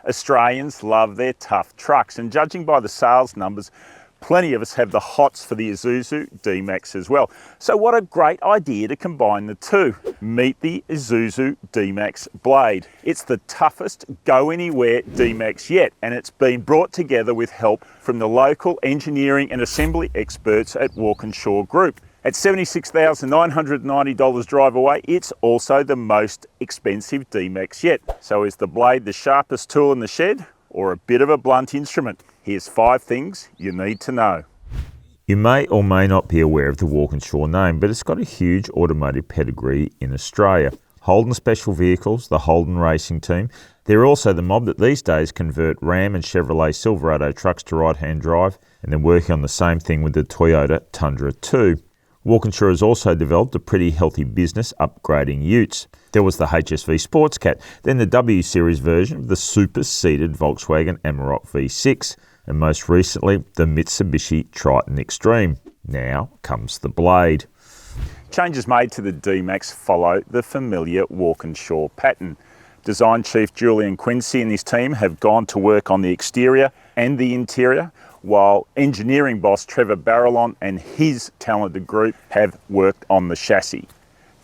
Australians love their tough trucks, and judging by the sales numbers, plenty of us have the hots for the Isuzu D-MAX as well. So what a great idea to combine the two. Meet the Isuzu D-MAX Blade. It's the toughest go-anywhere D-MAX yet, and it's been brought together with help from the local engineering and assembly experts at Walkinshaw Group. At $76,990 drive away, it's also the most expensive D-MAX yet. So is the Blade the sharpest tool in the shed, or a bit of a blunt instrument? Here's 5 things you need to know. You may or may not be aware of the Walkinshaw name, but it's got a huge automotive pedigree in Australia. Holden Special Vehicles, the Holden Racing Team. They're also the mob that these days convert Ram and Chevrolet Silverado trucks to right-hand drive, and they're working on the same thing with the Toyota Tundra 2. Walkinshaw has also developed a pretty healthy business upgrading utes. There was the HSV Sports Cat, then the W Series version of the super-seated Volkswagen Amarok V6, and most recently the Mitsubishi Triton Extreme. Now comes the Blade. Changes made to the D-MAX follow the familiar Walkinshaw pattern. Design Chief Julian Quincy and his team have gone to work on the exterior and the interior, while engineering boss Trevor Barrelon and his talented group have worked on the chassis.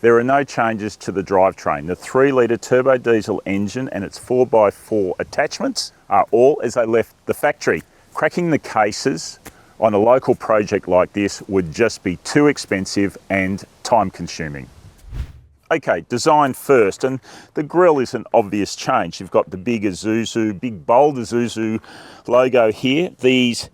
There are no changes to the drivetrain. The 3-litre turbo diesel engine and its 4x4 attachments are all as they left the factory. Cracking the cases on a local project like this would just be too expensive and time consuming. Okay, design first, and the grille is an obvious change. You've got the big Isuzu, big bold Isuzu logo here. These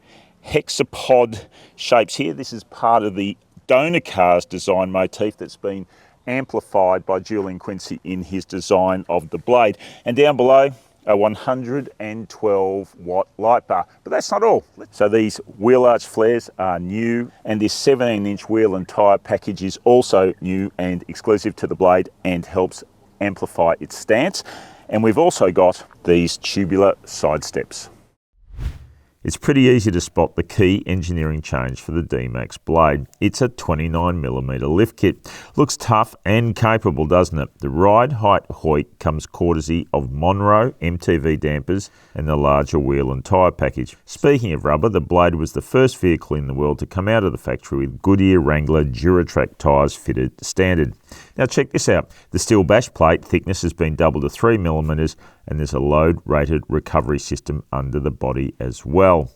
hexapod shapes here, this is part of the donor cars design motif that's been amplified by Julian Quincy in his design of the Blade. And down below, a 112 watt light bar. But that's not all. So these wheel arch flares are new, and this 17-inch wheel and tyre package is also new and exclusive to the Blade and helps amplify its stance. And we've also got these tubular side steps. It's pretty easy to spot the key engineering change for the D-MAX Blade. It's a 29mm lift kit. Looks tough and capable, doesn't it? The ride height hoik comes courtesy of Monroe MTV dampers and the larger wheel and tyre package. Speaking of rubber, the Blade was the first vehicle in the world to come out of the factory with Goodyear Wrangler Duratrac tyres fitted standard. Now check this out. The steel bash plate thickness has been doubled to 3mm, and there's a load-rated recovery system under the body as well.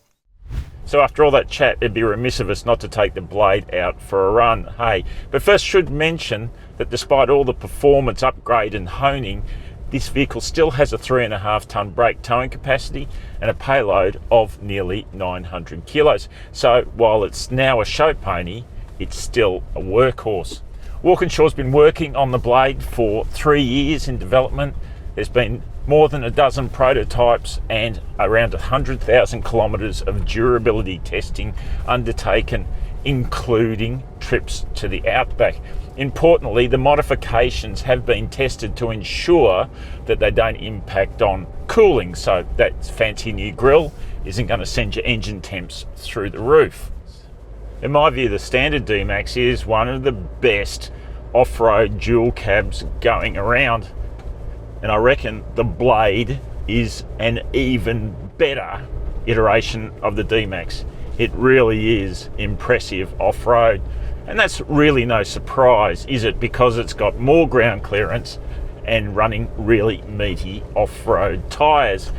So after all that chat, it'd be remiss of us not to take the Blade out for a run, hey? But first should mention that despite all the performance upgrade and honing, this vehicle still has a 3.5 tonne brake towing capacity and a payload of nearly 900 kilos. So while it's now a show pony, it's still a workhorse. Walkinshaw's been working on the Blade for 3 years in development. There's been more than a dozen prototypes and around 100,000 kilometres of durability testing undertaken, including trips to the outback. Importantly, the modifications have been tested to ensure that they don't impact on cooling, so that fancy new grille isn't going to send your engine temps through the roof. In my view, the standard D-MAX is one of the best off-road dual cabs going around. And I reckon the Blade is an even better iteration of the D-MAX. It really is impressive off-road. And that's really no surprise, is it? Because it's got more ground clearance and running really meaty off-road tyres.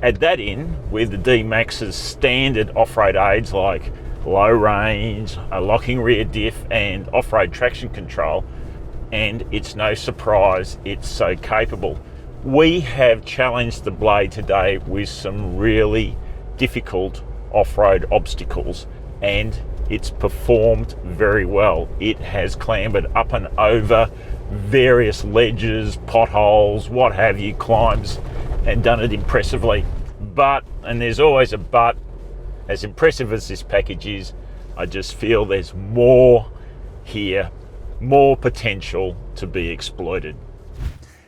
Add that in with the D-MAX's standard off-road aids like low range, a locking rear diff and off-road traction control, and it's no surprise it's so capable. We have challenged the Blade today with some really difficult off-road obstacles, and it's performed very well. It has clambered up and over various ledges, potholes, what have you, climbs, and done it impressively. But, and there's always a but, as impressive as this package is, I just feel there's more here, more potential to be exploited.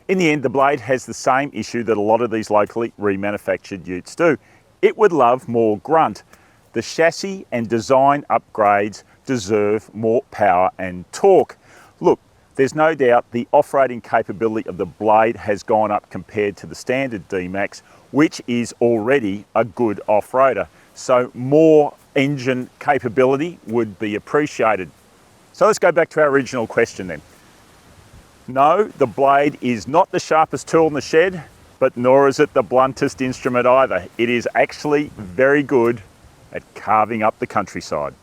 In the end, the Blade has the same issue that a lot of these locally remanufactured utes do. It would love more grunt. The chassis and design upgrades deserve more power and torque. Look, There's no doubt the off-roading capability of the Blade has gone up compared to the standard D-MAX, which is already a good off-roader. So more engine capability would be appreciated. So let's go back to our original question then. No, the Blade is not the sharpest tool in the shed, but nor is it the bluntest instrument either. It is actually very good at carving up the countryside.